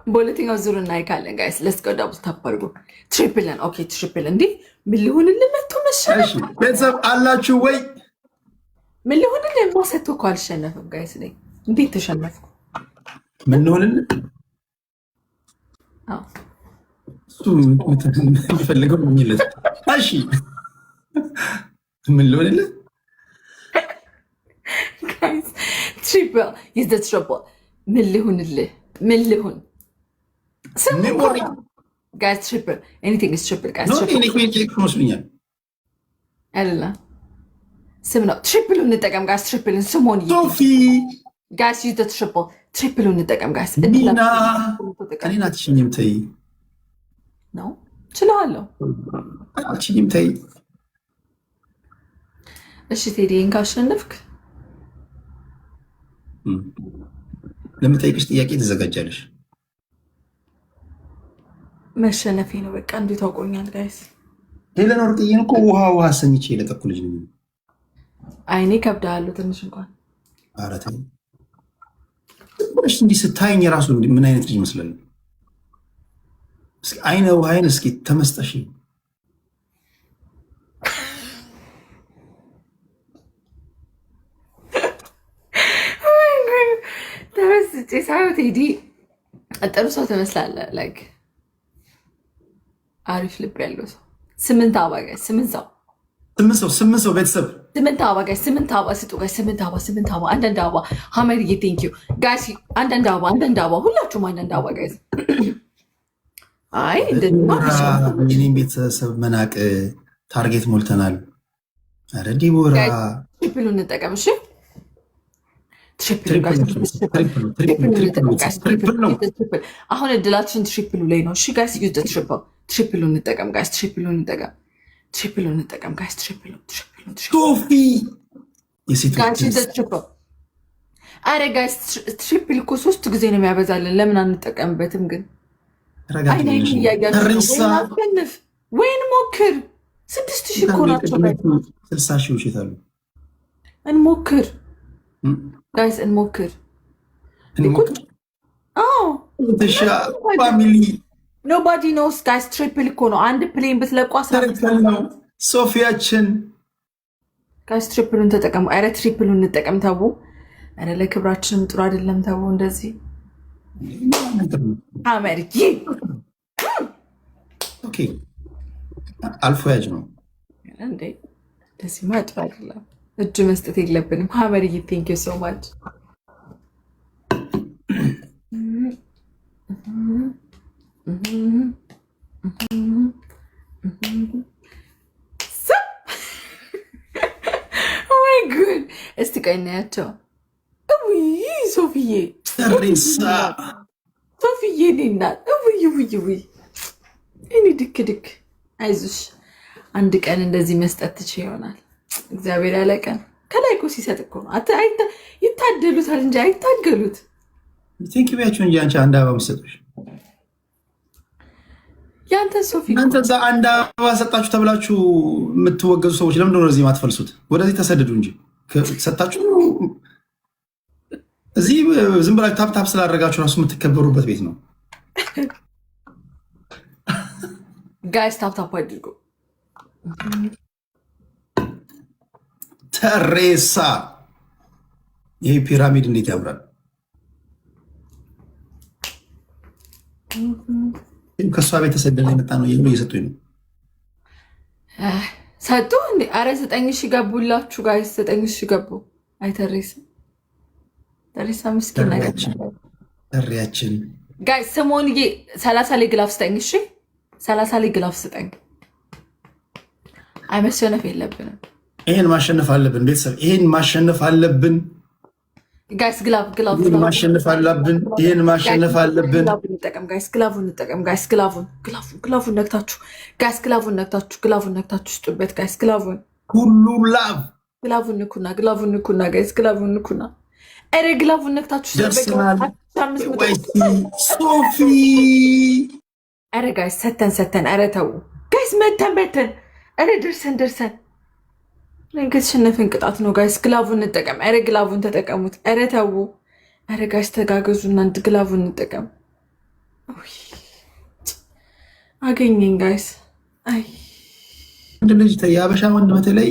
በሁለተኛው ዙር እናይካለን ጋይስ። ለስ ጎ ዳብል ታፕ አድርጉ። ትሪፕልን ኦኬ፣ ትሪፕል እንዴ ምን ሊሆንልን መጥቶ መሸነፍ። ቤተሰብ አላችሁ ወይ? ምን ሊሆንልን ማሰቶ እኮ አልሸነፍም ጋይስ። ነኝ እንዴት ተሸነፍኩ? ምን ሊሆንልን እሱ የሚፈልገው ምኝለት። እሺ ምን ሊሆንልን ጋይስ? ትሪፕል ኢዝ ዘ ትሪፕል። ምን ሊሆንልህ? ምን ሊሆን ጋይስ? ትሪፕል ኤኒቲንግ ኢዝ ትሪፕል ጋይስ። መስሉኛል አይደለ? ስም ነው። ትሪፕሉን እንጠቀም ጋይስ። ትሪፕልን ስሞን ሶፊ ጋይስ ዩዝ ዘ ትሪፕል። ትሪፕሉን እንጠቀም ጋይስ። ሚና እኔን አትሽኝም ተይ ነው ችለዋለሁ። አትሽኝም ተይ። እሺ ቴዲን ካሸነፍክ ለምጠይቅሽ ጥያቄ ትዘጋጃለሽ? መሸነፌ ነው በቃ። እንዴ ታውቆኛል ጋይስ። ሄለን ወርቅዬን እኮ ውሃ አሰኝቼ የለጠኩ ልጅ ነው። አይኔ ከብዳለሁ ትንሽ እንኳን። ኧረ ተይ እንዲህ ስታይኝ የራሱ ምን አይነት ልጅ ይመስላል? አይነ ውሃይን እስኪ ተመስጠሽ ተመስጬ ሳይሆን ቴዲ ጥሩ ሰው ትመስላለህ። ላይክ አሪፍ ልብ ያለው ሰው። 8 አበባ ጋይስ፣ 8 ሰው ቤተሰብ 8 አበባ ጋይስ፣ 8 አበባ ስጡ ጋይስ። 8 አበባ አንዳንድ አበባ። ሀመርዬ ቴንክ ዩ ጋይስ። አንዳንድ አበባ ሁላችሁም አንዳንድ አበባ ጋይስ። አይ እንደኔም ቤተሰብ መናቅ ታርጌት ሞልተናል። ኧረ ዲቦራ ትሪፕሉ እንጠቀም እሺ። አሁን እድላችን ትሪፕሉ ላይ ነው። እሺ ጋይስ ዩዝ ትሪፕሉ እንጠቀም ጋይስ። ትሪፕሉ እንጠቀም ጋይስ። ሶፊ አረ ጋይስ ትሪፕል እኮ 3 ጊዜ ነው የሚያበዛልን። ለምን አንጠቀምበትም ግን? አይናይን እያያሸንፍ ወይን ሞክር። 6000 እኮ ናቸው። 60,000 ውሸት አሉ። እንሞክር ጋይስ እንሞክር። ፋሚሊ ኖባዲ ኖስ ጋይስ። ትሪፕል እኮ ነው። አንድ ፕሌን ብትለቁ ሶፊያችን ጋይስ ትሪፕሉን ተጠቀሙ። ኧረ ትሪፕሉን እንጠቀም ተቡ። ኧረ ለክብራችንም ጥሩ አይደለም ተቡ እንደዚህ። አመርቂ አልፎ ያጅ ነው እንዴ? እንደዚህ ማጥፋ አይደለም። እጅ መስጠት የለብንም። ሀመርዬ ቴንክ ዩ ሶ ማች። ማይ ጉድ። እስቲ ቆይ እናያቸው። ሶፊዬ ሶፊዬ ናት። እኔ ድክ አይዞሽ፣ አንድ ቀን እንደዚህ መስጠት ትችይ ይሆናል። እግዚአብሔር ያለ ቀን ከላይ እኮ ሲሰጥ እኮ ነው። ይታደሉታል እንጂ አይታገሉት። ቴንክ ቢያቸው እንጂ አንቺ አንድ አበባ ምሰጡሽ ያንተ ሶፊ እናንተ እዛ አንድ አበባ ሰጣችሁ ተብላችሁ የምትወገዙ ሰዎች ለምንድን ነው ወደዚህ ማትፈልሱት? ወደዚህ ተሰደዱ እንጂ ሰጣችሁ። እዚህ ዝም ብላችሁ ታፕታፕ ስላደረጋችሁ ራሱ የምትከበሩበት ቤት ነው። ጋይስ ታፕታፕ አድርጉ። ተሬሳ ይሄ ፒራሚድ እንዴት ያምራል! ከእሷ ቤት ተሰደን የመጣ ነው ብሎ እየሰጡኝ ነው። ሰጡ እንዴ? አረ 9,000 ገቡላችሁ ጋይስ፣ 9,000 ገቡ። አይተሬሳ ተሬሳ ምስኪን ነገር ተሬያችን ጋይስ። ስሞንዬ 30 ላይ ግላፍ ስጠኝ እሺ፣ 30 ላይ ግላፍ ስጠኝ። አይመሸነፍ የለብንም። ይሄን ማሸነፍ አለብን ቤተሰብ፣ ይሄን ማሸነፍ አለብን ጋይስ። ግላቭ ማሸነፍ አለብን። ይሄን ማሸነፍ አለብን ጋይስ። ግላቡን እንጠቀም ጋይስ። ግላቡን ነክታችሁ ጋይስ፣ ግላቡን ነክታችሁ ስጡበት ጋይስ። ግላቡን ሁሉ ላቭ ግላቡን ንኩና ጋይስ፣ ግላቡን ንኩና። ኧረ ግላቡን ነክታችሁ ሶፊ። ኧረ ጋይስ ሰተን። ኧረ ተው ጋይስ፣ መተን። ኧረ ደርሰን ከተሸነፍን ቅጣት ነው ጋይስ። ግላቡን እንጠቀም። ኧረ ግላቡን ተጠቀሙት። ኧረ ተው። ኧረ ጋይስ ተጋገዙና አንድ ግላቡን እንጠቀም። አገኘኝ ጋይስ። አይ ወንድ ልጅ የአበሻ ወንድ በተለይ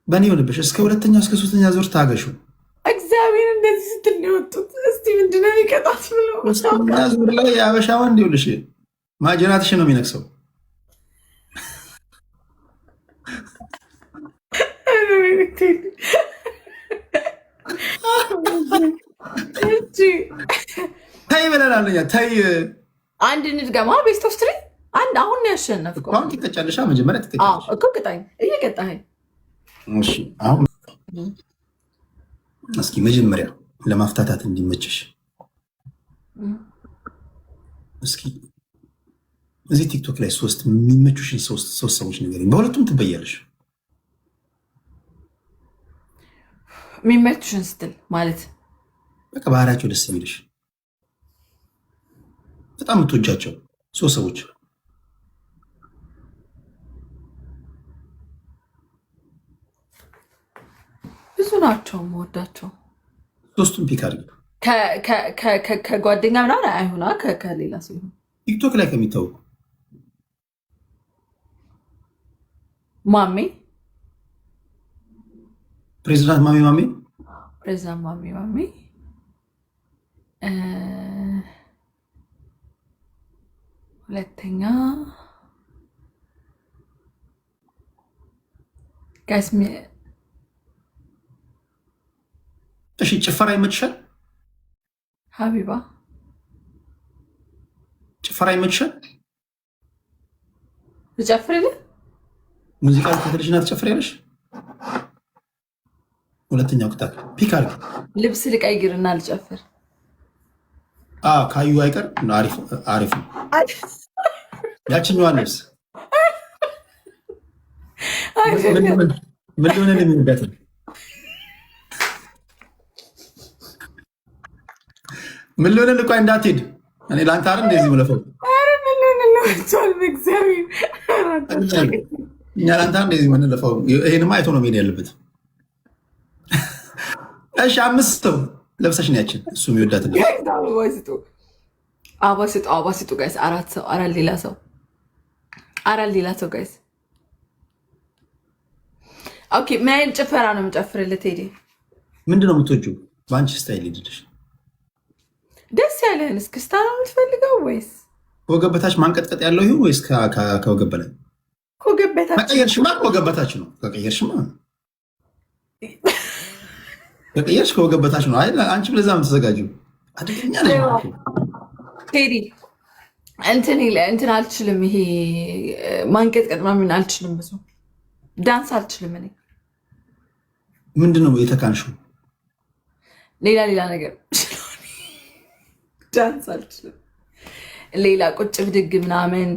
በእኔ ሆንብሽ እስከ ሁለተኛ እስከ ሶስተኛ ዙር ታገሹ። እግዚአብሔር እንደዚህ ስትል ነው የወጡት። እስቲ ምንድነው የሚቀጣት ብለው ሶስተኛ ዙር ላይ የአበሻ ወንድ ይኸውልሽ ማጀራትሽ ነው የሚነክሰው። ታይ ብለናል እኛ ታይ አንድ እንድገማ ቤስት ኦፍ ትሪ አንድ አሁን ነው ያሸነፍከው። አሁን ትቀጫለሽ። መጀመሪያ ትቀጫለሽ እኮ ቅጣኝ፣ እየቀጣኸኝ። እሺ አሁን እስኪ መጀመሪያ ለማፍታታት እንዲመችሽ እስኪ እዚህ ቲክቶክ ላይ ሶስት የሚመቹሽን ሶስት ሰዎች ንገሪኝ። በሁለቱም ትበያለሽ። የሚመቹሽን ስትል ማለት በቃ ባህሪያቸው ደስ የሚልሽ በጣም የምትወጃቸው ሶስት ሰዎች ብዙ ናቸው የምወዳቸው። ሶስቱም ፒክ አድርጊ። ከጓደኛ ምናምን አይሁና ከሌላ ሰው ይሁን ቲክቶክ ላይ ከሚታወቁ ማሜ ፕሬዚዳንት ማሜ ፕሬዚዳንት ማሜ ሁለተኛ ጋይስ እሺ ጭፈራ ይመችሻል? ሀቢባ ጭፈራ ይመችሻል? ልጨፍርልህ? ሙዚቃ ከተልሽና ትጨፍሪያለሽ? ሁለተኛው ቅጣት ፒክ አድርጊ። ልብስ ልቀይርና ልጨፍር። ካዩ አይቀር አሪፍ ነው። ያችኛዋን ልብስ ምን ሊሆነ የሚወዳት ነው? ምን ሊሆነ ልኳ እንዳትሄድ እኔ ለአንተ አይደል እንደዚህ ምለፈው እኛ ለአንተ እንደዚህ ምንለፈው። ይሄንማ አይቶ ነው መሄድ ያለበት። እሺ 5 ሰው ለብሰሽ ነው ያችን እሱ የሚወዳት ነው። አባ ስጡ ጋይስ። 4 ሰው አራት ሌላ ሰው ጋይስ። ኦኬ ምን አይነት ጭፈራ ነው የምጨፍርልህ ቴዲ? ምንድን ነው የምትወጂው? በአንቺ ስታይል ሄድልሽ ደስ ያለህን እስክስታ ነው የምትፈልገው ወይስ ከወገብ በታች ማንቀጥቀጥ ያለው ይሁን ወይስ ከወገብ በላይ? ከወገብ በታች ከቀየርሽማ ከወገብ በታች ነው። ከቀየርሽ ከወገብ በታች ነው። አይ አንቺም ለዛ የምትዘጋጂው አደገኛ ነሽ ቴዲ። እንትን አልችልም። ይሄ ማንቀጥቀጥ ምናምን አልችልም። ብዙ ዳንስ አልችልም። እኔ ምንድን ነው የተካንሽው? ሌላ ነገር ዳንስ አልችልም። ሌላ ቁጭ ብድግ ምናምን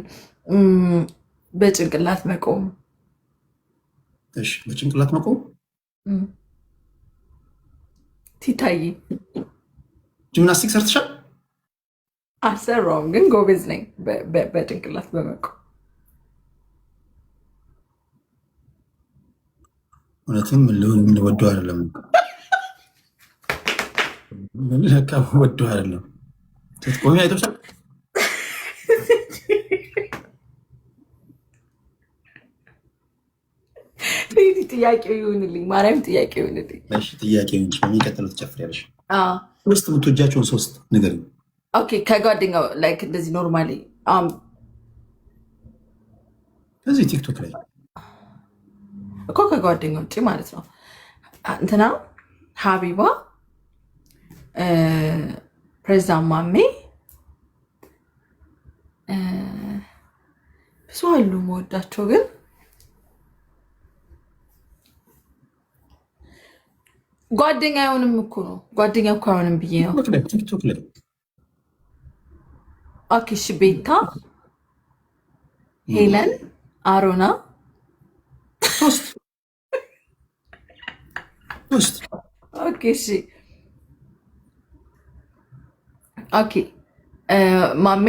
በጭንቅላት መቆም። እሺ በጭንቅላት መቆም ሲታይ ጂምናስቲክ ሰርተሻል? አልሰራውም፣ ግን ጎበዝ ነኝ በጭንቅላት በመቆም። እውነትም ልሆን የምንወደው አይደለም ወደው አይደለም ስትቆሚ አይተሻል? ጥያቄው ይሁንልኝ፣ ማርያም ጥያቄው ይሁንልኝ። እሺ ጥያቄ ይሁንልሽ። በሚቀጥለው ትጨፍሪያለሽ። ሶስት የምትወጃቸውን ሶስት ንገሪኝ። ኦኬ ከጓደኛው ላይክ እንደዚህ ኖርማሊ ከዚህ ቲክቶክ ላይ እኮ ከጓደኛው ውጭ ማለት ነው። እንትና ሀቢባ፣ ፕሬዚዳንት ማሜ፣ ብዙ አሉ መወዳቸው ግን ጓደኛ አይሆንም እኮ ነው። ጓደኛ እኮ አይሆንም ብዬ ነው። ቲክቶክ ላይ ኦኬ እሺ። ቤታ፣ ሄለን፣ አሮና ሶስት ኦኬ እሺ። ኦኬ ማሜ፣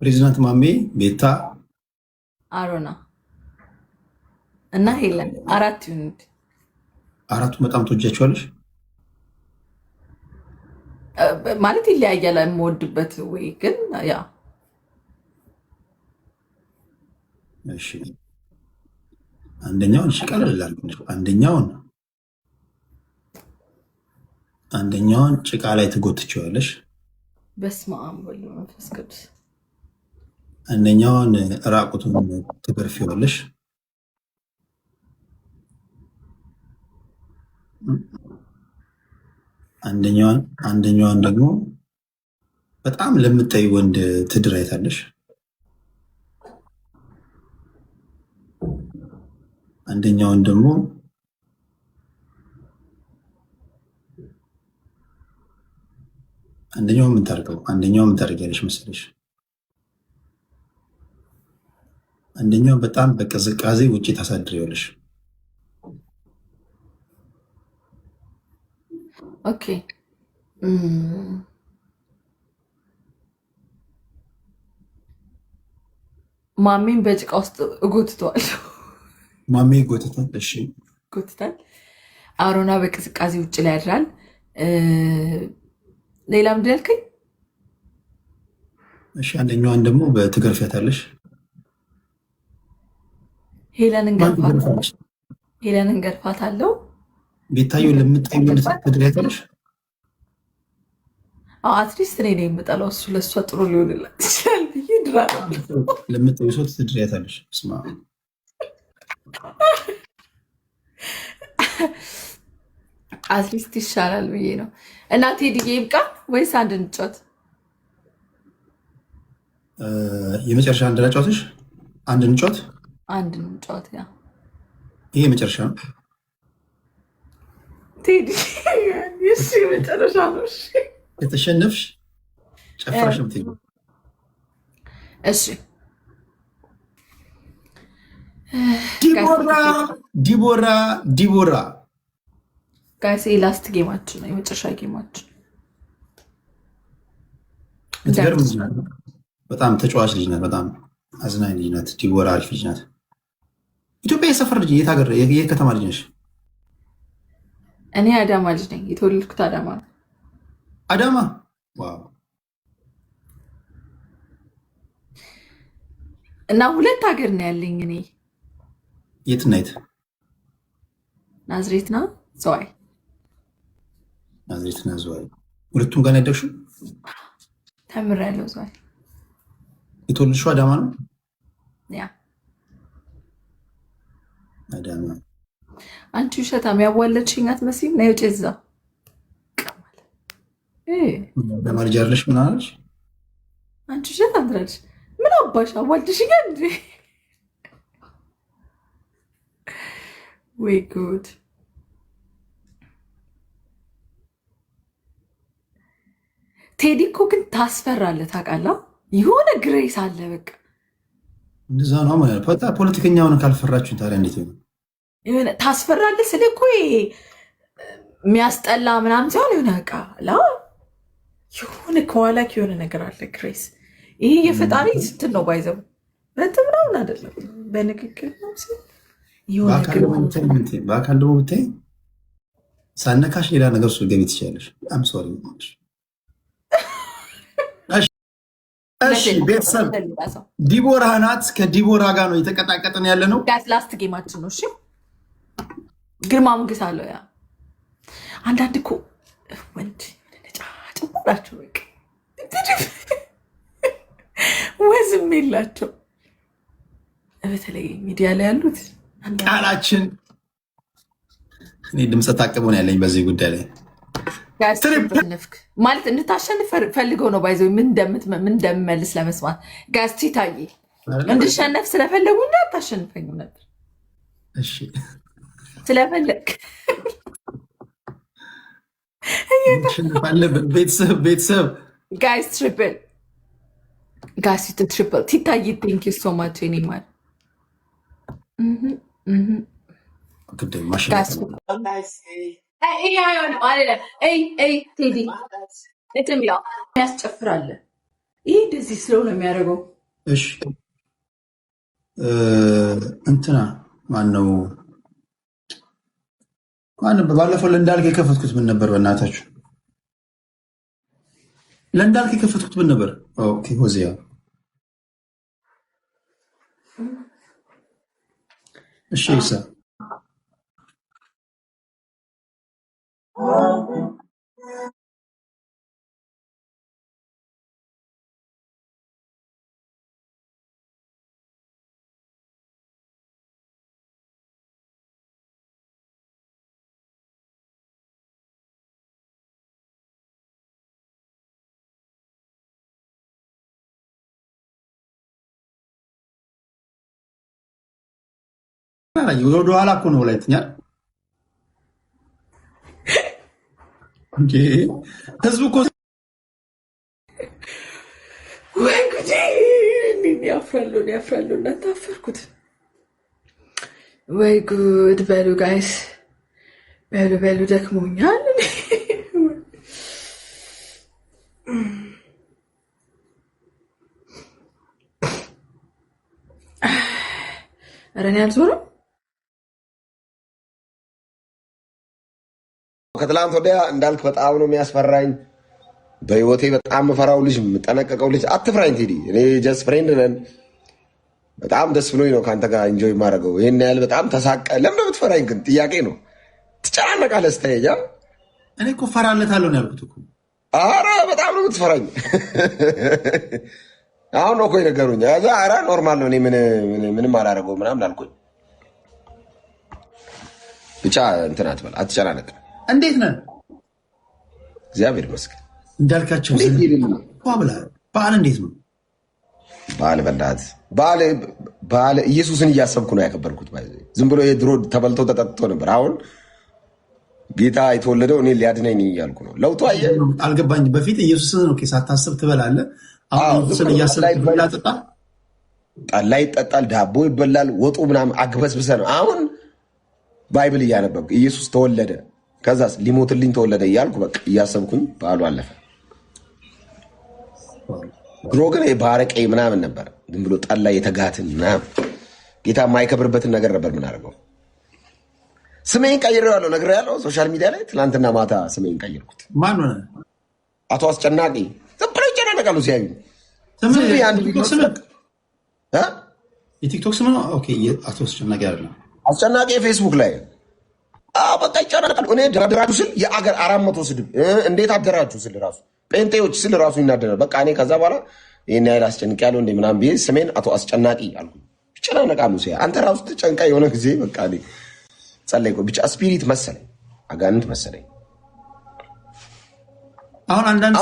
ፕሬዚዳንት ማሜ፣ ቤታ፣ አሮና እና ሄለን 4 ዩኒት አራቱ በጣም ትወጃቸዋለሽ ማለት ይለያያል የምወድበት ወይ ግን ያ እሺ አንደኛውን እሺ ቀለል ላድርግልሽ አንደኛውን ጭቃ ላይ ትጎትቸዋለሽ በስመ አብ ወወልድ ወመንፈስ ቅዱስ አንደኛውን ራቁቱን ትገርፊዋለሽ አንደኛውን ደግሞ በጣም ለምታይ ወንድ ትድራይታለሽ አንደኛውን ደግሞ ምን ታደርጊያለሽ መሰለሽ አንደኛውን በጣም በቅዝቃዜ ውጪ ታሳድሪዋለሽ ኦኬ ማሜን በጭቃ ውስጥ እጎትተዋለሁ ማሜ ይጎትታል እሺ ጎትታል አሮና በቅዝቃዜ ውጭ ላይ ያድራል ሌላ ምንድን ያልከኝ እሺ አንደኛዋን ደግሞ በትገርፊያታለሽ ሄለንን ገርፋታለሁ ቤታዮ ለምታይ ወንድ ትድሪያታለሽ አትሊስት እኔ ነው የምጠላው እሱ ለእሷ ጥሩ ሊሆንላት ይችላል ብዬ ድራለሁ ለምታይ ሰው ትድሪያታለሽ ስማ አትሊስት ይሻላል ብዬ ነው እና ቴዲዬ ይብቃ ወይስ አንድ እንጫወት የመጨረሻ አንድ ላጫወትሽ አንድ እንጫወት ያ ይሄ የመጨረሻ ነው ቴዲ እሺ የመጨረሻ ነው እሺ የተሸነፍሽ ጨፍራሽ ነው የምትይው እሺ ዲቦራ ጋይስ ላስት ጌማችን ነው የመጨረሻ ጌማችን በጣም ተጫዋች ልጅ ናት በጣም አዝናኝ ልጅ ናት ዲቦራ አሪፍ ልጅ ናት ኢትዮጵያ የሰፈር ልጅ የት ሀገር የት ከተማ ልጅ ነሽ እኔ አዳማ ልጅ ነኝ የተወለድኩት አዳማ ነው አዳማ ዋው እና ሁለት ሀገር ነው ያለኝ እኔ የትና የት ናዝሬትና ዘዋይ ናዝሬትና ዘዋይ ሁለቱም ጋር ያደግሽው ተምሬያለሁ ዘዋይ የተወለድሽው አዳማ ነው ያ አዳማ አንቺ ውሸታም ያዋለድሽኝ አትመስይም ነይ ውጪ እዛ አዳማ ልጅ አይደለሽ ምን አለሽ አንቺ ውሸታም ትላለሽ ምን አባሽ አዋልድሽኝ እንዴ ወይ ጉድ ቴዲ እኮ ግን ታስፈራለህ ታውቃለህ የሆነ ግሬስ አለ በቃ እንደዛ ነው ማለት ፖለቲከኛውን ካልፈራችሁን ታዲያ እንዴት ነው የሆነ ታስፈራለህ ስለ እኮ የሚያስጠላ ምናምን ሲሆን የሆነ በቃ የሆነ ከኋላክ የሆነ ነገር አለ ግሬስ ይሄ የፈጣሪ ስትል ነው ባይዘው በእንትን ምናምን አይደለም በንግግር ነው በአካል ደግሞ ብታይ ሳነካሽ ሌላ ነገር እሱ ገቢ ትችላለሽ አም ሶሪ እሺ ቤተሰብ ዲቦራ ናት ከዲቦራ ጋር ነው የተቀጣቀጥን ያለ ነው ላስት ጌማችን ነው እሺ ግርማ ሞገስ አለው ያ አንዳንድ እኮ ወንድ ጨምራቸው በቃ ወዝም የላቸው በተለይ ሚዲያ ላይ ያሉት ቃላችን እኔ ድምፀ ታቅቦ ነው ያለኝ በዚህ ጉዳይ ላይ ማለት እንድታሸንፍ ፈልገው ነው ባይዘው ምን እንደምመልስ ለመስማት ጋስቲ ታዬ እንድሸነፍ ስለፈለጉ እና አታሸንፈኝም ነበር እሺ ስለፈለግ ቤተሰብ ጋይስ ትሪፕል ጋሲት ትሪፕል ቲታዬ ቴንክ ዩ ሶ ማች ኔ ማል ቴዲ የሚለው ያስጨፍራል ይህ እንደዚህ ስለሆነ የሚያደርገው እሺ እንትና ማነው ባለፈው ለእንዳልክ የከፈትኩት ምን ነበር? በእናታችሁ ለእንዳልክ የከፈትኩት ምን ነበር? ኦኬ ሆዚያ እሺ ይሳ ወደ ኋላ እኮ ነው ወላይትኛል እንዴ ህዝቡ እኮ ወይ ጉዴ! ያፍራሉ እናታፈርኩት። ወይ ጉድ! በሉ ጋይስ በሉ ደክሞኛል። ኧረ እኔ አልዞርም። ከትላንት ወዲያ እንዳልክ በጣም ነው የሚያስፈራኝ። በህይወቴ በጣም የምፈራው ልጅ የምጠነቀቀው ልጅ አትፍራኝ ቴዲ፣ እኔ ጀስት ፍሬንድ ነን። በጣም ደስ ብሎኝ ነው ከአንተ ጋር ኢንጆይ የማደርገው። ይህን ያህል በጣም ተሳቀ። ለምን የምትፈራኝ ግን? ጥያቄ ነው። ትጨናነቃለህ ስተሄጃ። እኔ እኮ እፈራለታለሁ ነው ያልኩት እኮ። ኧረ በጣም ነው የምትፈራኝ። አሁን ነው እኮ የነገሩኝ። ኧረ ኖርማል ነው፣ እኔ ምንም አላደረገውም ምናምን አልኩኝ። ብቻ እንትን አትበል፣ አትጨናነቅ። እንዴት ነህ? እግዚአብሔር ይመስገን። እንዳልካቸው በዓል እንዴት ነው? በዓል በእናትህ በዓል ኢየሱስን እያሰብኩ ነው ያከበርኩት። ዝም ብሎ የድሮ ተበልቶ ተጠጥቶ ነበር። አሁን ጌታ የተወለደው እኔ ሊያድነኝ እያልኩ ነው። ለውጡ አየህ? አልገባኝ። በፊት ኢየሱስን ሳታስብ ትበላለህ። አሁን ኢየሱስን እያሰብክ ትበላለህ። ጠላ ይጠጣል፣ ዳቦ ይበላል፣ ወጡ ምናምን አግበስብሰ ነው። አሁን ባይብል እያነበብክ ኢየሱስ ተወለደ ከዛስ ሊሞትልኝ ተወለደ እያልኩ በቃ እያሰብኩኝ በዓሉ አለፈ። ድሮ ግን ባረቄ ምናምን ነበር፣ ዝም ብሎ ጠላ የተጋትን ምናምን ጌታ የማይከብርበትን ነገር ነበር ምናደርገው። ስሜን ቀይሬዋለሁ፣ ነግሬያለሁ ሶሻል ሚዲያ ላይ። ትናንትና ማታ ስሜን ቀይርኩት። ማን ሆነ? አቶ አስጨናቂ። ዝም ብሎ ይጨናነቃሉ ሲያዩ። የቲክቶክ ስም ነው? አቶ አስጨናቂ አይደለም፣ አስጨናቂ የፌስቡክ ላይ በቃ ይጨናነቃሉ። እኔ ደራደራችሁ ስል የአገር 400 ስድብ እንዴት አደራችሁ ስል ራሱ ጴንጤዎች ስል ራሱ ይናደራል። በቃ እኔ ከዛ በኋላ ይህን ያህል አስጨንቅ ያለው እንደ ምናምን ብዬ ስሜን አቶ አስጨናቂ አልኩ። ይጨናነቃሉ ሲያ። አንተ ራሱ ተጨንቃ የሆነ ጊዜ በቃ እኔ ጸለይኩ። ብቻ ስፒሪት መሰለኝ፣ አጋንንት መሰለኝ። አሁን አንዳንድ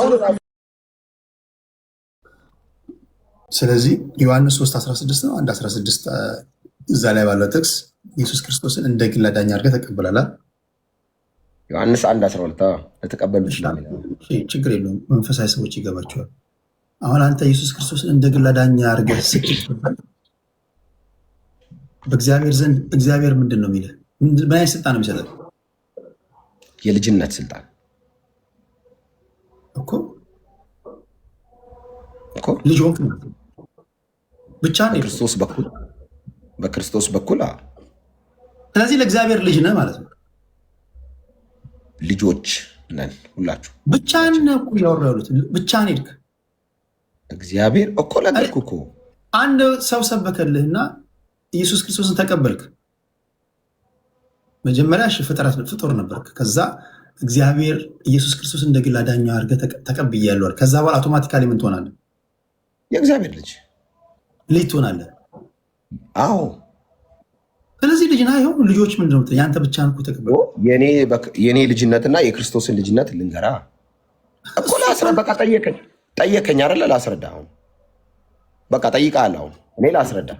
ስለዚህ ዮሐንስ 3:16 ነው 1:16 እዛ ላይ ባለው ጥቅስ ኢየሱስ ክርስቶስን እንደ ግል አዳኝ አድርገህ ተቀበላላል። ዮሐንስ 1:12 ለተቀበሉ ይችላል። ችግር የለውም፣ መንፈሳዊ ሰዎች ይገባቸዋል። አሁን አንተ ኢየሱስ ክርስቶስን እንደ ግል አዳኝ አድርገህ ስትቀበል በእግዚአብሔር ዘንድ እግዚአብሔር ምንድን ነው የሚልህ? ምን አይነት ስልጣን ነው የሚሰጠው? የልጅነት ስልጣን እኮ ልጅ ሆንክ ብቻ ነው በክርስቶስ በኩል። ስለዚህ ለእግዚአብሔር ልጅ ነህ ማለት ነው። ልጆች ነን ሁላችሁ። ብቻህን ነህ እኮ እያወራሁ ያሉት፣ ብቻህን ሄድክ። እግዚአብሔር እኮ ነገርኩህ እኮ። አንድ ሰው ሰበከልህና ኢየሱስ ክርስቶስን ተቀበልክ። መጀመሪያ ፍጡር ነበርክ። ከዛ እግዚአብሔር ኢየሱስ ክርስቶስ እንደ ግል አዳኝ አድርገህ ተቀብያለሁ። ከዛ በኋላ አውቶማቲካሊ ምን ትሆናለህ? የእግዚአብሔር ልጅ ትሆናለህ። አዎ። ስለዚህ ልጅ ነህ። ይኸው ልጆች ምንድን ነው? የአንተ ብቻ እኮ ተቀበል። የእኔ ልጅነትና የክርስቶስን ልጅነት ልንገራ እኮ ላስረዳ። በቃ ጠየቀኝ አይደለ? ላስረዳ። አሁን በቃ ጠይቃለሁ። አሁን እኔ ላስረዳ።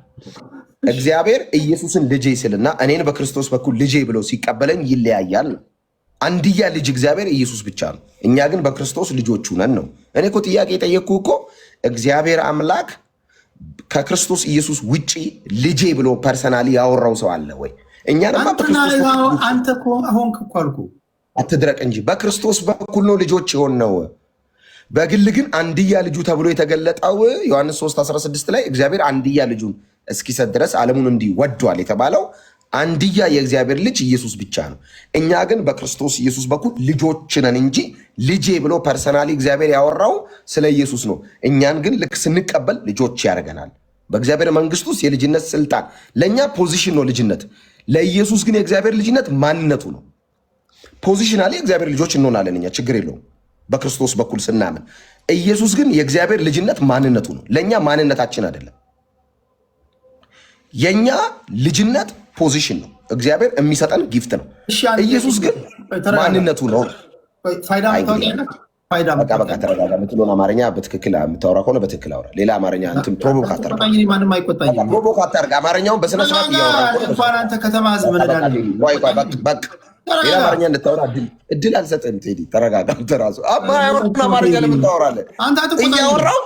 እግዚአብሔር ኢየሱስን ልጄ ስልና እኔን በክርስቶስ በኩል ልጄ ብሎ ሲቀበለኝ ይለያያል። አንድያ ልጅ እግዚአብሔር ኢየሱስ ብቻ ነው። እኛ ግን በክርስቶስ ልጆቹ ነን ነው። እኔ እኮ ጥያቄ የጠየቅኩ እኮ እግዚአብሔር አምላክ ከክርስቶስ ኢየሱስ ውጪ ልጄ ብሎ ፐርሰናሊ ያወራው ሰው አለ ወይ? እኛ አንተ እኮ አሁንክ እኮ አልኩ። አትድረቅ እንጂ በክርስቶስ በኩል ነው ልጆች የሆን ነው። በግል ግን አንድያ ልጁ ተብሎ የተገለጠው ዮሐንስ 3:16 ላይ እግዚአብሔር አንድያ ልጁን እስኪሰጥ ድረስ ዓለሙን እንዲህ ወዷል የተባለው አንድያ የእግዚአብሔር ልጅ ኢየሱስ ብቻ ነው። እኛ ግን በክርስቶስ ኢየሱስ በኩል ልጆች ነን እንጂ ልጄ ብሎ ፐርሰናሊ እግዚአብሔር ያወራው ስለ ኢየሱስ ነው። እኛን ግን ልክ ስንቀበል ልጆች ያደርገናል። በእግዚአብሔር መንግስት ውስጥ የልጅነት ስልጣን ለእኛ ፖዚሽን ነው ልጅነት። ለኢየሱስ ግን የእግዚአብሔር ልጅነት ማንነቱ ነው። ፖዚሽናሊ የእግዚአብሔር ልጆች እንሆናለን እኛ፣ ችግር የለውም በክርስቶስ በኩል ስናምን። ኢየሱስ ግን የእግዚአብሔር ልጅነት ማንነቱ ነው። ለእኛ ማንነታችን አይደለም። የእኛ ልጅነት ፖዚሽን ነው። እግዚአብሔር የሚሰጠን ጊፍት ነው። ኢየሱስ ግን ማንነቱ ነው። በቃ ተረጋጋ። የምትለውን አማርኛ በትክክል የምታወራ ከሆነ በትክክል አውራ። ሌላ አማርኛ ፕሮቮክ አታርግ። አማርኛውን በስነስርዓት እያወራ ሌላ አማርኛ እንድታወራ እድል አልሰጥህም። ቴዲ ተረጋጋ። ራሱ አማርኛ ለምን ታወራለህ? እያወራሁ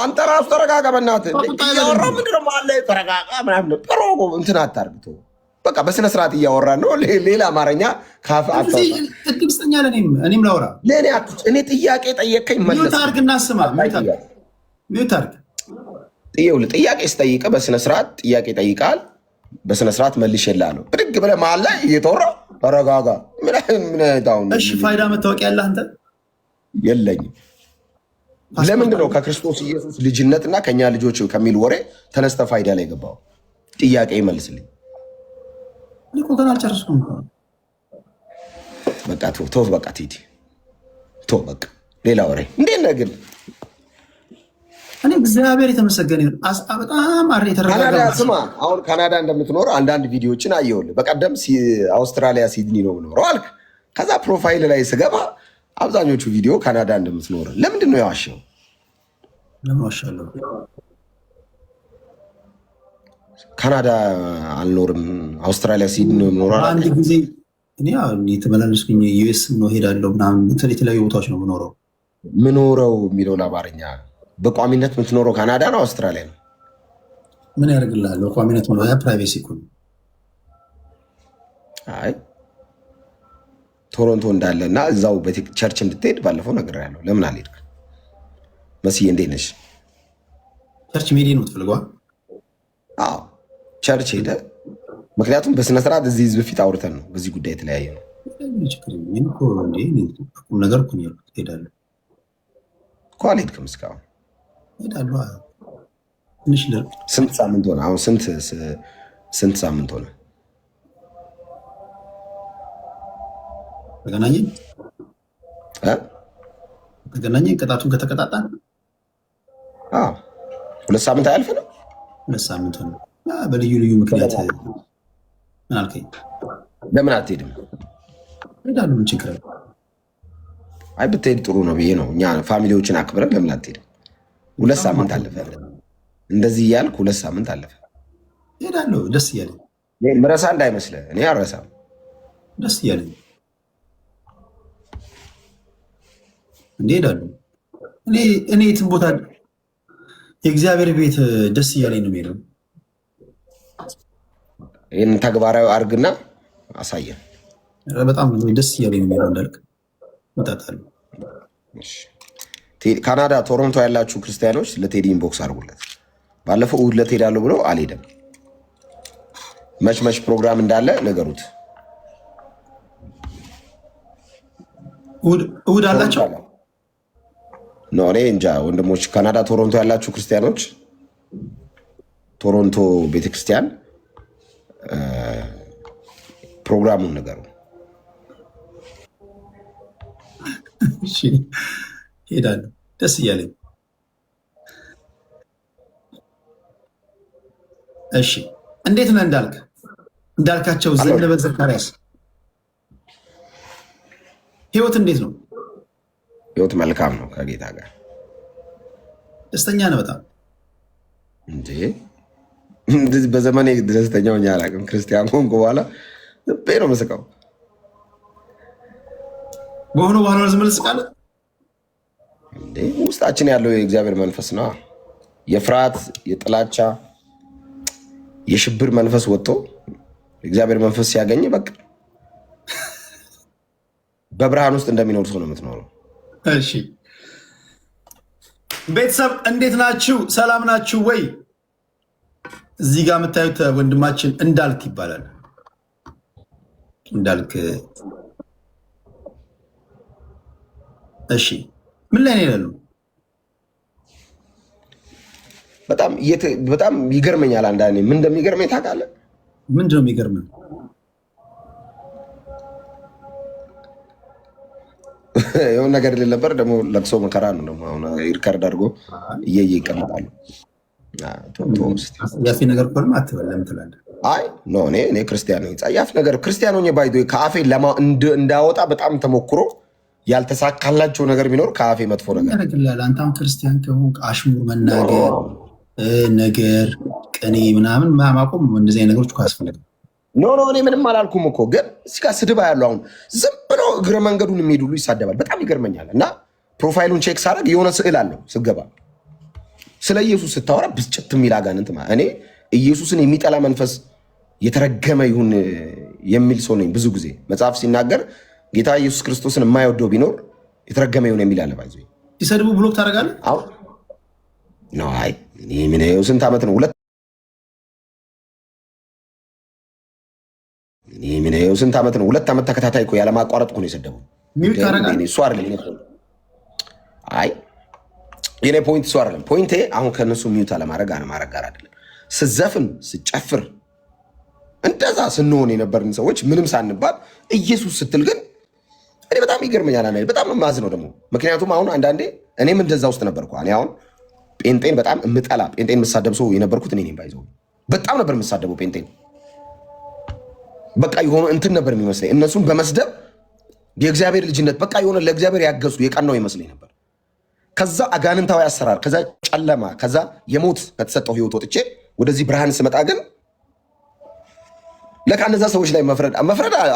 አንተ ራሱ ተረጋጋ። በእናትህ እያወራሁ ምንድን ነው መሀል ላይ ተረጋጋ ምናምን እንትን አታርግ። በቃ በስነ ስርዓት እያወራን ነው። ሌላ አማርኛ ካፍ እኔም ላውራ። እኔ ጥያቄ ጠየቀኝ መለስ። ጥያቄ ስጠይቅህ በስነ ስርዓት ጥያቄ ጠይቃል። በስነ ስርዓት መልሼልሃለሁ። ብድግ ብለህ መሀል ላይ እየተወራሁ ተረጋጋ። እሺ ፋይዳ መታወቂያ ያለህ አንተ? የለኝም። ለምንድን ነው ከክርስቶስ ኢየሱስ ልጅነትና ከእኛ ልጆች ከሚል ወሬ ተነስተ ፋይዳ ላይ ገባው? ጥያቄ ይመልስልኝ። ገና አልጨረስኩም። በቃ ተው፣ በቃ ቴዲ ተው፣ በቃ ሌላ ወሬ። እንዴት ነህ ግን? እኔ እግዚአብሔር የተመሰገነ ይሁን። በጣም ካናዳ ስማ፣ አሁን ካናዳ እንደምትኖር አንዳንድ ቪዲዮዎችን አየሁልህ። በቀደም አውስትራሊያ ሲድኒ ነው የምኖረው አልክ። ከዛ ፕሮፋይል ላይ ስገባ አብዛኞቹ ቪዲዮ ካናዳ እንደምትኖር። ለምንድን ነው የዋሸው? ለምን ዋሻለሁ? ካናዳ አልኖርም አውስትራሊያ ሲድኒ ነው የምኖረው። አንድ ጊዜ እኔ የተመላለስኩኝ ዩኤስ ነው ሄዳለሁ ምናምን የተለያዩ ቦታዎች ነው ምኖረው የሚለውን አማርኛ በቋሚነት የምትኖረው ካናዳ ነው አውስትራሊያ ነው? ምን ያደርግልሃል? በቋሚነት ያ ፕራይቬሲ እኮ ነው። አይ ቶሮንቶ እንዳለ እና እዛው ቸርች እንድትሄድ ባለፈው ነግሬሃለሁ። ለምን አልሄድክም? መስዬ እንዴት ነሽ? ቸርች ሜዲ ነው ትፈልገዋል? አዎ ቸርች ሄደ። ምክንያቱም በስነስርዓት እዚህ ህዝብ ፊት አውርተን ነው በዚህ ጉዳይ የተለያየ ነው። ነገር እኮ ሄዳለሁ እኮ አልሄድክም እስካሁን። ስንት ሳምንት ሆነ? አሁን ስንት ሳምንት ሆነ? ተገናኘን ቅጣቱን ከተቀጣጣን 2 ሳምንት አያልፍ ነው። 2 ሳምንት ሆነ። በልዩ ልዩ ምክንያት ምን አልከኝ? ለምን አትሄድም? ሄዳለሁ። ምን ችግር አለ? አይ ብትሄድ ጥሩ ነው ብዬ ነው። እኛ ፋሚሊዎችን አክብረን ለምን አትሄድም? 2 ሳምንት አለፈ። እንደዚህ እያልክ 2 ሳምንት አለፈ። ሄዳለሁ ደስ እያለኝ። ምረሳ እንዳይመስልህ፣ እኔ አልረሳም። ደስ እያለኝ እንደ ሄዳለሁ። እኔ የትም ቦታ የእግዚአብሔር ቤት ደስ እያለኝ ነው የምሄደው። ይህን ተግባራዊ አድርግና አሳየን። በጣም ደስ እያለኝ ነው የምሄደው እንዳልክ እመጣለሁ። ካናዳ ቶሮንቶ ያላችሁ ክርስቲያኖች ለቴዲ ኢንቦክስ አድርጉለት። ባለፈው እሑድ ዕለት ሄዳለሁ ብሎ አልሄደም። መች ፕሮግራም እንዳለ ነገሩት። እሑድ አላቸው ነው። እኔ እንጃ ወንድሞች፣ ካናዳ ቶሮንቶ ያላችሁ ክርስቲያኖች ቶሮንቶ ቤተክርስቲያን ፕሮግራሙን ነገሩ። ሄዳለሁ ደስ እያለኝ። እሺ እንዴት ነህ እንዳልካቸው ዘነበ ዘካርያስ? ህይወት እንዴት ነው? ህይወት መልካም ነው ከጌታ ጋር። ደስተኛ ነህ በጣም? እንዴ እንደዚህ በዘመኔ ደስተኛ ሆኜ አላውቅም። ክርስቲያን ሆንኩ በኋላ ልቤ ነው የምስቀው። በሆነ ዝም ብለህ ትስቃለህ እንዴ? ውስጣችን ያለው የእግዚአብሔር መንፈስ ነው። የፍርሃት፣ የጥላቻ፣ የሽብር መንፈስ ወጥቶ የእግዚአብሔር መንፈስ ሲያገኝ በቃ በብርሃን ውስጥ እንደሚኖር ሰው ነው የምትኖረው። እሺ ቤተሰብ እንዴት ናችሁ? ሰላም ናችሁ ወይ? እዚህ ጋር የምታዩት ወንድማችን እንዳልክ ይባላል። እንዳልክ እሺ፣ ምን ላይ ነው ያለው? በጣም ይገርመኛል። አንዳንዴ ምን እንደሚገርመኝ ታውቃለህ? ምንድን ነው የሚገርመኝ? የሆነ ነገር የሌለ ነበር። ደግሞ ለቅሶ መከራ ነው። ደግሞ አሁን ሪከርድ አድርጎ እየየ ይቀመጣሉ። ጸያፊ ነገር ኮልም አትበለም ትላለህ። አይ ኖ እኔ ክርስቲያን ነኝ። ጸያፍ ነገር ክርስቲያን ሆኜ ባይዶ ከአፌ እንዳወጣ በጣም ተሞክሮ ያልተሳካላቸው ነገር ቢኖር ከአፌ መጥፎ ነገር ያደርግልሃል። አንተ አሁን ክርስቲያን ከሆንክ አሽሙር መናገር፣ ነገር ቅኔ ምናምን ማቆም፣ እንደዚህ አይነት ነገሮች እኮ አያስፈልግም። ኖ እኔ ምንም አላልኩም እኮ ግን እዚህ ጋር ስድብ ያለው አሁን ዝም ብሎ እግረ መንገዱን የሚሄድ ሁሉ ይሳደባል። በጣም ይገርመኛል። እና ፕሮፋይሉን ቼክ ሳደርግ የሆነ ስዕል አለው ስገባ ስለ ኢየሱስ ስታወራ ብስጭት የሚል አጋንንት እኔ ኢየሱስን የሚጠላ መንፈስ የተረገመ ይሁን የሚል ሰው ነኝ። ብዙ ጊዜ መጽሐፍ ሲናገር ጌታ ኢየሱስ ክርስቶስን የማይወደው ቢኖር የተረገመ ይሁን የሚል አለ። ባይዞ ሲሰድቡ ብሎክ ታደርጋለህ? አዎ ነው። አይ ምን ስንት ዓመት ነው? ስንት ዓመት ነው? 2 ዓመት ተከታታይ እኮ ያለማቋረጥ እኮ ነው የሰደበው። እሱ አይደለም አይ የኔ ፖይንት እሱ አይደለም። ፖይንቴ አሁን ከነሱ ሚዩት አለማድረግ ጋር አይደለም። ስዘፍን ስጨፍር እንደዛ ስንሆን የነበርን ሰዎች ምንም ሳንባል ኢየሱስ ስትል ግን እኔ በጣም ይገርመኛል። በጣም ነው የማዝነው ደግሞ ምክንያቱም አሁን አንዳንዴ እኔም እንደዛ ውስጥ ነበርኩ። እኔ አሁን ጴንጤን በጣም የምጠላ ጴንጤን የምሳደብ ሰው የነበርኩት እኔ ባይዘው በጣም ነበር የምሳደበው ጴንጤን። በቃ የሆነ እንትን ነበር የሚመስለኝ እነሱን በመስደብ የእግዚአብሔር ልጅነት በቃ የሆነ ለእግዚአብሔር ያገዙ የቀናው ይመስለኝ ነበር። ከዛ አጋንንታዊ አሰራር፣ ከዛ ጨለማ፣ ከዛ የሞት ከተሰጠው ህይወት ወጥቼ ወደዚህ ብርሃን ስመጣ ግን ለካ እነዛ ሰዎች ላይ መፍረድ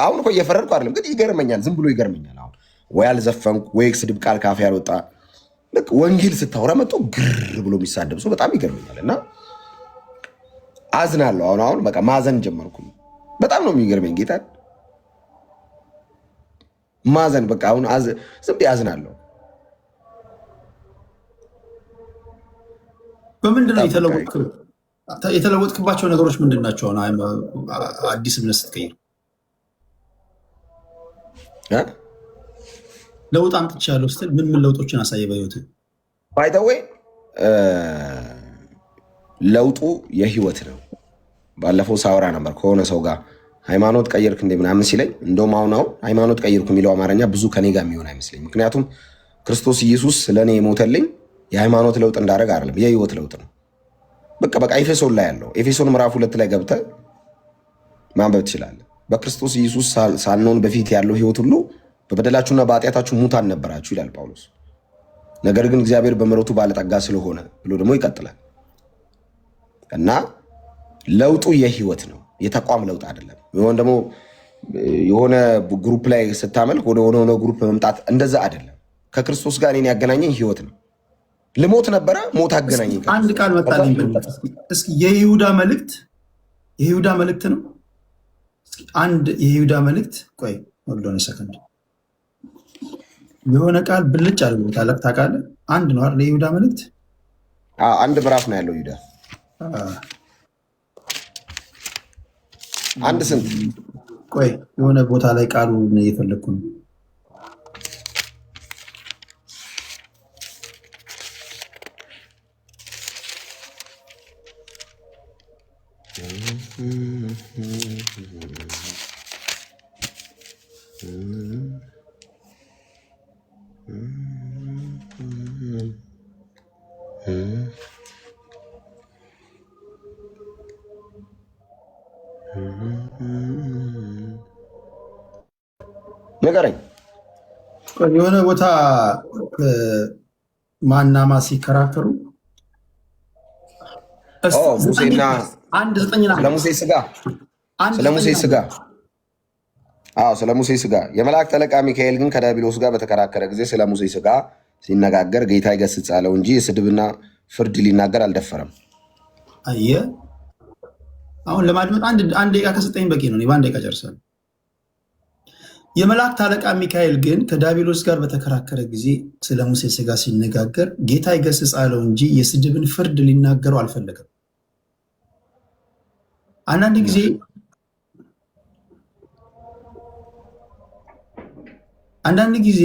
አሁን እኮ እየፈረድኩ አይደለም፣ ግን ይገርመኛል። ዝም ብሎ ይገርመኛል። አሁን ወይ አልዘፈንኩ ወይ ስድብ ቃል ካፌ ያልወጣ ወንጌል ስታወራ መጥቶ ግር ብሎ የሚሳደብ ሰው በጣም ይገርመኛል። እና አዝናለሁ። አሁን በቃ ማዘን ጀመርኩ። በጣም ነው የሚገርመኝ ጌታ ማዘን በቃ አሁን ዝም ብዬ አዝናለሁ። በምንድን ነው የተለወጥክባቸው ነገሮች ምንድን ናቸው? አዲስ እምነት ስትቀይር ለውጥ አምጥቻለሁ ስትል ምን ለውጦችን አሳየ በህይወት? ባይ ዘ ዌይ ለውጡ የህይወት ነው። ባለፈው ሳወራ ነበር ከሆነ ሰው ጋር ሃይማኖት ቀየርክ እንደ ምናምን ሲለኝ፣ እንደውም አሁን ሃይማኖት ቀየርኩ የሚለው አማርኛ ብዙ ከኔ ጋር የሚሆን አይመስለኝ። ምክንያቱም ክርስቶስ ኢየሱስ ስለእኔ የሞተልኝ የሃይማኖት ለውጥ እንዳደረግ አይደለም፣ የህይወት ለውጥ ነው። በቃ ኤፌሶን ላይ ያለው ኤፌሶን ምዕራፍ 2 ላይ ገብተህ ማንበብ ትችላለህ። በክርስቶስ ኢየሱስ ሳንሆን በፊት ያለው ህይወት ሁሉ በበደላችሁና በኃጢአታችሁ ሙታን ነበራችሁ ይላል ጳውሎስ። ነገር ግን እግዚአብሔር በምሕረቱ ባለጠጋ ስለሆነ ብሎ ደግሞ ይቀጥላል። እና ለውጡ የህይወት ነው፣ የተቋም ለውጥ አይደለም። ይሆን ደግሞ የሆነ ግሩፕ ላይ ስታመልክ ወደ ሆነ ግሩፕ መምጣት እንደዛ አይደለም። ከክርስቶስ ጋር እኔን ያገናኘኝ ህይወት ነው። ልሞት ነበረ፣ ሞት አገናኘኝ። አንድ ቃል መጣልኝ። እስኪ የይሁዳ መልእክት ነው። አንድ የይሁዳ መልእክት ቆይ ወልዶነ ሰከንድ የሆነ ቃል ብልጭ አድርጎ ታውቃለህ? አንድ ነው አይደል? የይሁዳ መልእክት አንድ ምዕራፍ ነው ያለው። ይሁዳ አንድ ስንት? ቆይ የሆነ ቦታ ላይ ቃሉን እየፈለግኩ ነው። ንገረኝ። የሆነ ቦታ ማናማ ሲከራከሩ ሙሴና ስለ ሙሴ ስጋ የመላእክት አለቃ ሚካኤል ግን ከዲያብሎስ ጋር በተከራከረ ጊዜ ስለ ሙሴ ስጋ ሲነጋገር ጌታ ይገስጽ አለው እንጂ የስድብና ፍርድ ሊናገር አልደፈረም። አየህ፣ አሁን ለማድመጥ አንድ ደቂቃ ከሰጠኝ በቂ ነው። በአንድ ደቂቃ ጨርሳለሁ። የመላእክት አለቃ ሚካኤል ግን ከዲያብሎስ ጋር በተከራከረ ጊዜ ስለ ሙሴ ስጋ ሲነጋገር ጌታ ይገስጽ አለው እንጂ የስድብን ፍርድ ሊናገረው አልፈለገም። አንዳንድ ጊዜ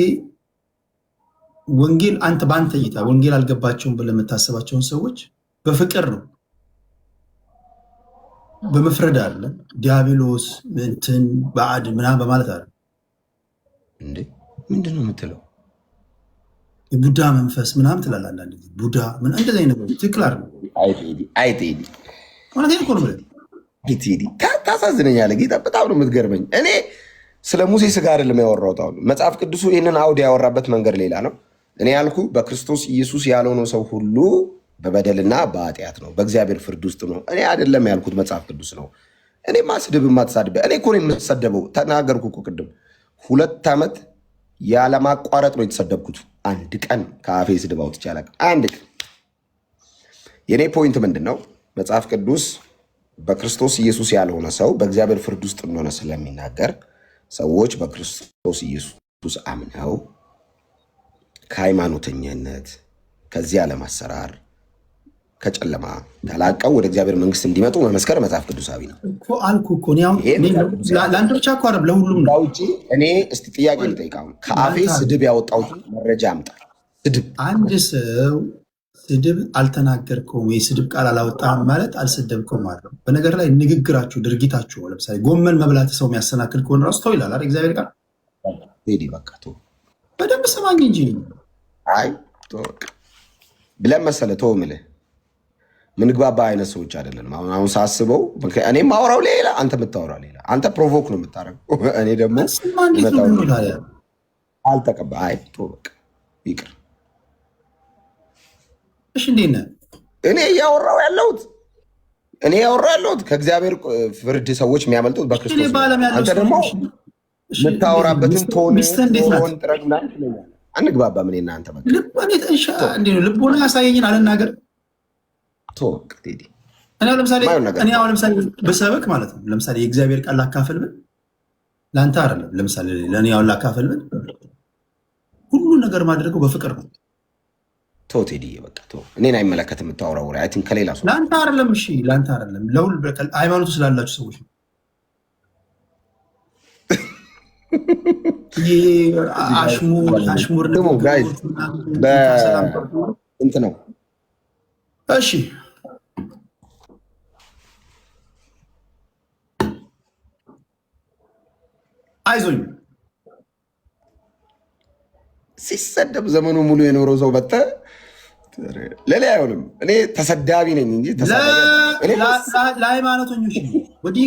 ወንጌል አንተ በአንተ እይታ ወንጌል አልገባቸውም ብለህ የምታስባቸውን ሰዎች በፍቅር ነው በመፍረድ አለ ዲያብሎስ እንትን ባዕድ ምናምን በማለት አለ እንዴ ምንድን ነው የምትለው? የቡዳ መንፈስ ምናምን ትላለህ። አንዳንድ ጊዜ ቡዳ ምን እንደዚህ አይነት ነው ትክክል አይደለም። አይ ቴዲ ማለት ነው ነው ቴዲ ታሳዝነኛለህ። ጌታ በጣም ነው የምትገርመኝ። እኔ ስለ ሙሴ ስጋ አይደለም ያወራሁት። አሁን መጽሐፍ ቅዱሱ ይህንን አውድ ያወራበት መንገድ ሌላ ነው። እኔ ያልኩ በክርስቶስ ኢየሱስ ያልሆነው ሰው ሁሉ በበደልና በኃጢአት ነው፣ በእግዚአብሔር ፍርድ ውስጥ ነው። እኔ አይደለም ያልኩት መጽሐፍ ቅዱስ ነው። እኔማ ስድብ ማትሳድበ እኔ እኮ ነው የምሰደበው። ተናገርኩ እኮ ቅድም 2 ዓመት ያለማቋረጥ ነው የተሰደብኩት። አንድ ቀን ከአፌ ስድብ አውጥቼ አላውቅም። አንድ ቀን። የኔ ፖይንት ምንድን ነው? መጽሐፍ ቅዱስ በክርስቶስ ኢየሱስ ያልሆነ ሰው በእግዚአብሔር ፍርድ ውስጥ እንደሆነ ስለሚናገር ሰዎች በክርስቶስ ኢየሱስ አምነው ከሃይማኖተኛነት ከዚህ ዓለም አሰራር ከጨለማ ተላቀው ወደ እግዚአብሔር መንግስት እንዲመጡ መመስከር መጽሐፍ ቅዱሳዊ ነው እኮ አልኩ እኮ ለአንድ ብቻ እኮ አይደለም ለሁሉም ነው። ውጭ እኔ እስቲ ጥያቄ ልጠይቅህ። ከአፌ ስድብ ያወጣሁት መረጃ አምጣ። ስድብ አንድ ሰው ስድብ አልተናገርከውም የስድብ ቃል አላወጣም ማለት አልሰደብከውም ማለት ነው። በነገር ላይ ንግግራችሁ፣ ድርጊታችሁ ለምሳሌ ጎመን መብላት ሰው የሚያሰናክል ከሆነ ራሱ ተው ይላል አይደል እግዚአብሔር ቃል። ቴዲ በቃ ተው በደንብ ስማኝ እንጂ አይ ብለን መሰለህ ተው የምልህ ምንግባባ አይነት ሰዎች አይደለም። አሁን ሳስበው እኔ ማውራው ሌላ አንተ የምታወራው ሌላ። አንተ ፕሮቮክ ነው የምታደርገው፣ እኔ ደግሞ አልተቀባ። አይ በቃ ይቅር። እሺ እንዴት ነህ? እኔ እያወራው ያለሁት ከእግዚአብሔር ፍርድ ሰዎች የሚያመልጡት በክርስቶስ። አንተ ደግሞ የምታወራበትን ቶን ጥረግና አንግባባ። ምን እናንተ በቃ ልቦና ያሳየኝን አልናገር። እኔ አሁን ለምሳሌ በሰበክ ማለት ነው። ለምሳሌ የእግዚአብሔር ቃል ላካፈል ብል ለአንተ አይደለም። ለምሳሌ ለእኔ አሁን ላካፈል ብል ሁሉን ነገር ማድረገው በፍቅር ነው። ተው ቴዲዬ በቃ ተው። እኔን አይመለከትም የምታወራው ወሬ። አይ ቲንክ ከሌላ ሰው ለአንተ አይደለም። እሺ ለአንተ አይደለም፣ ለሁሉ ሃይማኖቱ ስላላችሁ ሰዎች ነው። አሽሙር እንትን ነው። እሺ አይዞኝ ሲሰደብ ዘመኑ ሙሉ የኖረው ሰው በተ ለሌላ አይሆንም። እኔ ተሰዳቢ ነኝ እንጂ ለሃይማኖተኞች ወዲህ